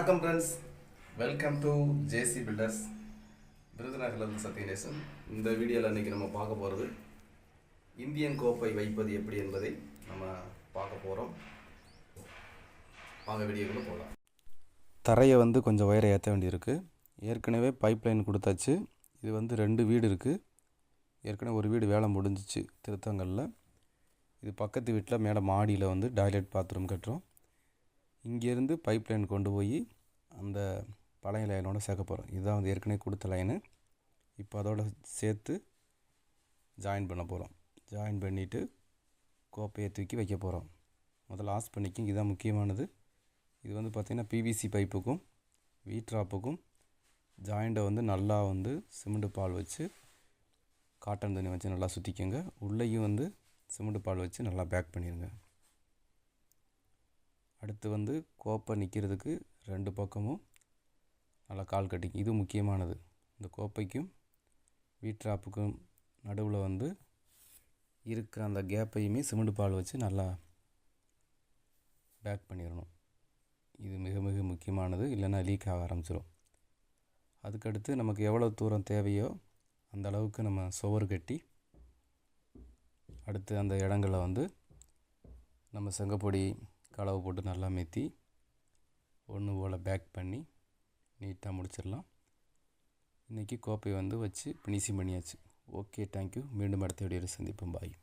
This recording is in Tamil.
வணக்கம் friends, welcome to JC builders. விருதுநகர்லேருந்து சத்யநேசன். இந்த வீடியோவில் இன்றைக்கி நம்ம பார்க்க போகிறது இந்தியன் கோப்பை வைப்பது எப்படி என்பதை நம்ம பார்க்க போகிறோம். வாங்க வீடியோக்குள்ளே போகலாம். தரையை கொஞ்சம் ஒயரை ஏற்ற வேண்டியிருக்கு. ஏற்கனவே பைப் லைன் கொடுத்தாச்சு. இது 2 வீடு இருக்குது. ஏற்கனவே ஒரு வீடு வேலை முடிஞ்சிச்சு திருத்தங்கல்ல. இது பக்கத்து வீட்டில் மேலே மாடியில் டாய்லெட் பாத்ரூம் கட்டுறோம். இங்கேருந்து பைப் லைன் கொண்டு போய் அந்த பழைய லைனோட சேர்க்க போகிறோம். இதுதான் ஏற்கனவே கொடுத்த லைனு. இப்போ அதோட சேர்த்து ஜாயின் பண்ண போகிறோம். ஜாயின் பண்ணிவிட்டு கோப்பையை தூக்கி வைக்க போகிறோம். முதல்ல ஆஸ் பண்ணிக்கும். இதுதான் முக்கியமானது. இது பார்த்திங்கன்னா பிவிசி பைப்புக்கும் வீட்ராப்புக்கும் ஜாயிண்டை நல்லா சிமெண்ட் பால் வச்சு காட்டன் தண்ணி வச்சு நல்லா சுற்றிக்கோங்க. உள்ளேயும் சிமெண்ட் பால் வச்சு நல்லா பேக் பண்ணிடுங்க. அடுத்து கோப்பை நிற்கிறதுக்கு 2 பக்கமும் நல்லா கால் கட்டிங்க. இது முக்கியமானது. இந்த கோப்பைக்கும் வீட்ராப்புக்கும் நடுவில் இருக்கிற அந்த கேப்பையுமே சிமெண்ட் பால் வச்சு நல்லா பேக் பண்ணிடணும். இது மிக மிக முக்கியமானது. இல்லைன்னா லீக் ஆக ஆரம்பிச்சிடும். அதுக்கடுத்து நமக்கு எவ்வளோ தூரம் தேவையோ அந்த அளவுக்கு நம்ம சுவர் கட்டி அடுத்து அந்த இடங்களில் நம்ம செங்கப்பொடி கலவை போட்டு நல்லா மெத்தி ஒன்று போல் பேக் பண்ணி நீட்டாக முடிச்சிடலாம். இன்றைக்கி கோப்பை வச்சு ஃபினிஷிங் பண்ணியாச்சு. Okay, thank you. மீண்டும் அடுத்த வீடியோவில் சந்திப்போம். பாய்.